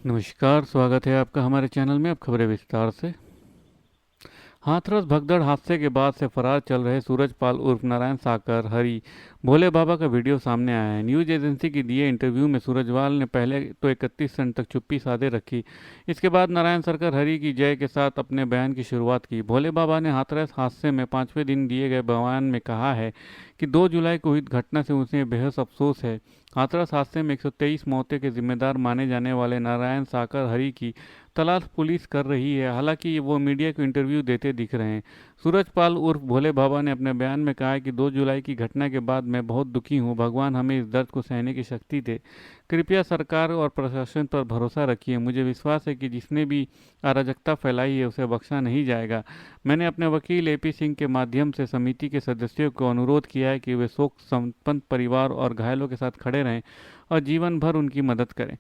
नमस्कार, स्वागत है आपका हमारे चैनल में। अब खबरें विस्तार से। हाथरस भगदड़ हादसे के बाद से फरार चल रहे सूरजपाल उर्फ नारायण साकर हरि भोले बाबा का वीडियो सामने आया है। न्यूज एजेंसी की दिए इंटरव्यू में सूरजपाल ने पहले तो 31 सन तक चुप्पी साधे रखी। इसके बाद नारायण साकर हरि की जय के साथ अपने बयान की शुरुआत की। भोले बाबा ने हाथरस हादसे में 5वें दिन दिए गए बयान में कहा है कि 2 जुलाई को हुई घटना से उन्हें बेहद अफसोस है। हाथरस हादसे में 123 मौतें के जिम्मेदार माने जाने वाले नारायण साकर हरि की तलाश पुलिस कर रही है। हालांकि वो मीडिया को इंटरव्यू देते दिख रहे हैं। सूरजपाल उर्फ भोले बाबा ने अपने बयान में कहा है कि 2 जुलाई की घटना के बाद मैं बहुत दुखी हूँ। भगवान हमें इस दर्द को सहने की शक्ति दे। कृपया सरकार और प्रशासन पर भरोसा रखिए। मुझे विश्वास है कि जिसने भी अराजकता फैलाई है उसे बख्शा नहीं जाएगा। मैंने अपने वकील एपी सिंह के माध्यम से समिति के सदस्यों को अनुरोध किया है कि वे शोक संपन्न परिवार और घायलों के साथ खड़े रहें और जीवन भर उनकी मदद करें।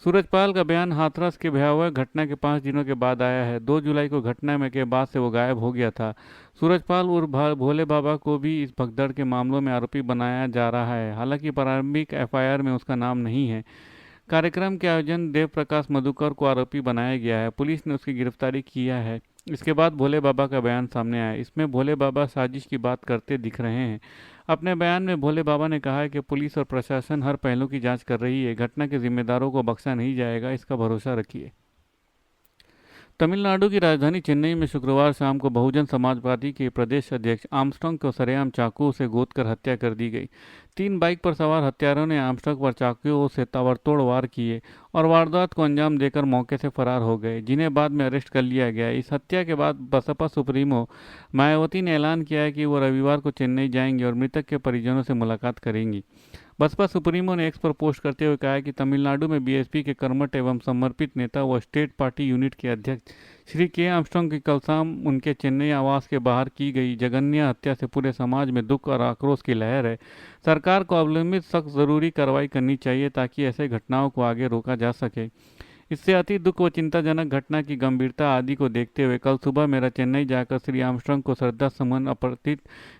सूरजपाल का बयान हाथरस के भयावह घटना के 5 दिनों के बाद आया है। 2 जुलाई को घटना में के बाद से वो गायब हो गया था। सूरजपाल उर्फ भोले बाबा को भी इस भगदड़ के मामलों में आरोपी बनाया जा रहा है। हालांकि प्रारंभिक एफआईआर में उसका नाम नहीं है। कार्यक्रम के आयोजन देव प्रकाश मधुकर को आरोपी बनाया गया है। पुलिस ने उसकी गिरफ्तारी किया है। इसके बाद भोले बाबा का बयान सामने आया। इसमें भोले बाबा साजिश की बात करते दिख रहे हैं। अपने बयान में भोले बाबा ने कहा है कि पुलिस और प्रशासन हर पहलू की जांच कर रही है। घटना के जिम्मेदारों को बख्शा नहीं जाएगा, इसका भरोसा रखिए। तमिलनाडु की राजधानी चेन्नई में शुक्रवार शाम को बहुजन समाज पार्टी के प्रदेश अध्यक्ष आर्मस्ट्रांग को सरेआम चाकू से गोदकर हत्या कर दी गई। 3 बाइक पर सवार हत्यारों ने आर्मस्ट्रांग पर चाकुओं से ताबड़तोड़ वार किए और वारदात को अंजाम देकर मौके से फरार हो गए, जिन्हें बाद में अरेस्ट कर लिया गया। इस हत्या के बाद बसपा सुप्रीमो मायावती ने ऐलान किया है कि वो रविवार को चेन्नई जाएंगी और मृतक के परिजनों से मुलाकात करेंगी। बसपा सुप्रीमो ने एक्स पर पोस्ट करते हुए कहा है कि तमिलनाडु में बीएसपी के कर्मठ एवं समर्पित नेता व स्टेट पार्टी यूनिट के अध्यक्ष श्री के आर्मस्ट्रांग की कल शाम उनके चेन्नई आवास के बाहर की गई जघन्य हत्या से पूरे समाज में दुख और आक्रोश की लहर है। सरकार को अवलंबित सख्त जरूरी कार्रवाई करनी चाहिए ताकि ऐसे घटनाओं को आगे रोका जा सके। इससे अति दुख व चिंताजनक घटना की गंभीरता आदि को देखते हुए कल सुबह मेरा चेन्नई जाकर श्री आर्मस्ट्रांग को श्रद्धा सुमन अर्पित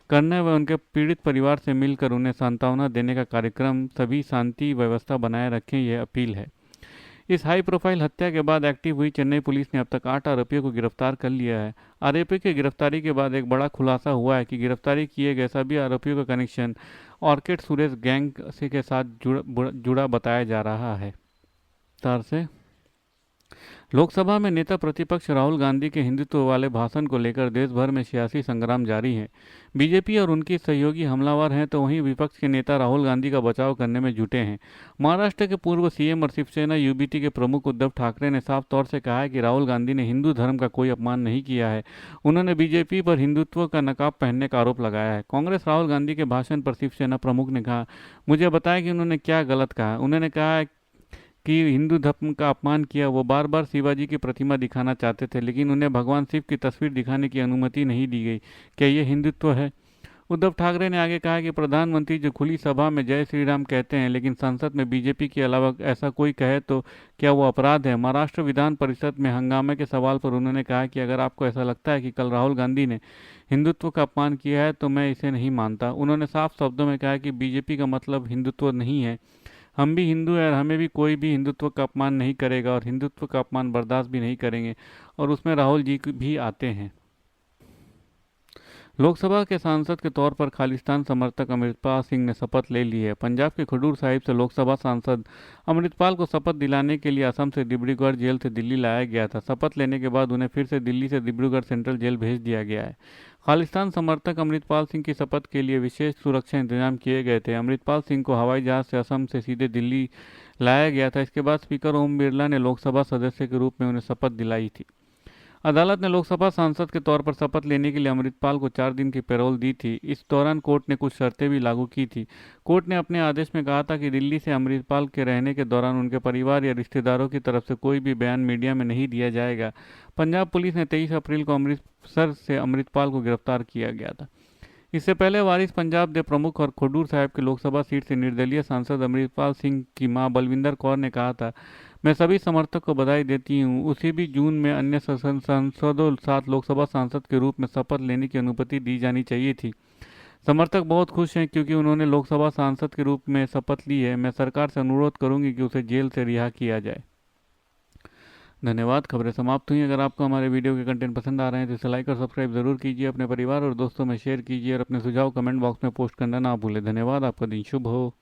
करने व उनके पीड़ित परिवार से मिलकर उन्हें सांत्वना देने का कार्यक्रम। सभी शांति व्यवस्था बनाए रखें, यह अपील है। इस हाई प्रोफाइल हत्या के बाद एक्टिव हुई चेन्नई पुलिस ने अब तक 8 आरोपियों को गिरफ्तार कर लिया है। आरोपी की गिरफ्तारी के बाद एक बड़ा खुलासा हुआ है कि गिरफ्तारी किए गए सभी आरोपियों का कनेक्शन ऑर्किड सुरेश गैंग के साथ जुड़ा बताया जा रहा है। तार से लोकसभा में नेता प्रतिपक्ष राहुल गांधी के हिंदुत्व वाले भाषण को लेकर देश भर में सियासी संग्राम जारी है। बीजेपी और उनकी सहयोगी हमलावर हैं तो वहीं विपक्ष के नेता राहुल गांधी का बचाव करने में जुटे हैं। महाराष्ट्र के पूर्व सीएम और शिवसेना यूबीटी के प्रमुख उद्धव ठाकरे ने साफ तौर से कहा है कि राहुल गांधी ने हिंदू धर्म का कोई अपमान नहीं किया है। उन्होंने बीजेपी पर हिंदुत्व का नकाब पहनने का आरोप लगाया है। कांग्रेस राहुल गांधी के भाषण पर शिवसेना प्रमुख ने कहा, मुझे बताया कि उन्होंने क्या गलत कहा। उन्होंने कहा कि हिंदू धर्म का अपमान किया। वो बार बार शिवाजी की प्रतिमा दिखाना चाहते थे, लेकिन उन्हें भगवान शिव की तस्वीर दिखाने की अनुमति नहीं दी गई। क्या ये हिंदुत्व है? उद्धव ठाकरे ने आगे कहा कि प्रधानमंत्री जो खुली सभा में जय श्री राम कहते हैं, लेकिन संसद में बीजेपी के अलावा ऐसा कोई कहे तो क्या वो अपराध है? महाराष्ट्र विधान परिषद में हंगामे के सवाल पर उन्होंने कहा कि अगर आपको ऐसा लगता है कि कल राहुल गांधी ने हिंदुत्व का अपमान किया है तो मैं इसे नहीं मानता। उन्होंने साफ शब्दों में कहा कि बीजेपी का मतलब हिंदुत्व नहीं है। हम भी हिंदू हैं और हमें भी कोई भी हिंदुत्व का अपमान नहीं करेगा और हिंदुत्व का अपमान बर्दाश्त भी नहीं करेंगे, और उसमें राहुल जी भी आते हैं। लोकसभा के सांसद के तौर पर खालिस्तान समर्थक अमृतपाल सिंह ने शपथ ले ली है। पंजाब के खडूर साहिब से लोकसभा सांसद अमृतपाल को शपथ दिलाने के लिए असम से डिब्रूगढ़ जेल से दिल्ली लाया गया था। शपथ लेने के बाद उन्हें फिर से दिल्ली से डिब्रूगढ़ सेंट्रल जेल भेज दिया गया है। खालिस्तान समर्थक अमृतपाल सिंह की शपथ के लिए विशेष सुरक्षा इंतजाम किए गए थे। अमृतपाल सिंह को हवाई जहाज से असम से सीधे दिल्ली लाया गया था। इसके बाद स्पीकर ओम बिरला ने लोकसभा सदस्य के रूप में उन्हें शपथ दिलाई थी। अदालत ने लोकसभा सांसद के तौर पर शपथ लेने के लिए अमृतपाल को 4 दिन की पैरोल दी थी। इस दौरान कोर्ट ने कुछ शर्तें भी लागू की थी। कोर्ट ने अपने आदेश में कहा था कि दिल्ली से अमृतपाल के रहने के दौरान उनके परिवार या रिश्तेदारों की तरफ से कोई भी बयान मीडिया में नहीं दिया जाएगा। पंजाब पुलिस ने 23 अप्रैल को अमृतसर से अमृतपाल को गिरफ्तार किया गया था। इससे पहले वारिस पंजाब दे प्रमुख और खडूर साहिब के लोकसभा सीट से निर्दलीय सांसद अमृतपाल सिंह की मां बलविंदर कौर ने कहा था, मैं सभी समर्थक को बधाई देती हूँ। उसी भी जून में अन्य सांसदों साथ लोकसभा सांसद के रूप में शपथ लेने की अनुमति दी जानी चाहिए थी। समर्थक बहुत खुश हैं क्योंकि उन्होंने लोकसभा सांसद के रूप में शपथ ली है। मैं सरकार से अनुरोध करूंगी कि उसे जेल से रिहा किया जाए। धन्यवाद। खबरें समाप्त हुई। अगर आपको हमारे वीडियो के कंटेंट पसंद आ रहे हैं तो इसे लाइक और सब्सक्राइब जरूर कीजिए, अपने परिवार और दोस्तों में शेयर कीजिए और अपने सुझाव कमेंट बॉक्स में पोस्ट करना ना भूलें। धन्यवाद। आपका दिन शुभ हो।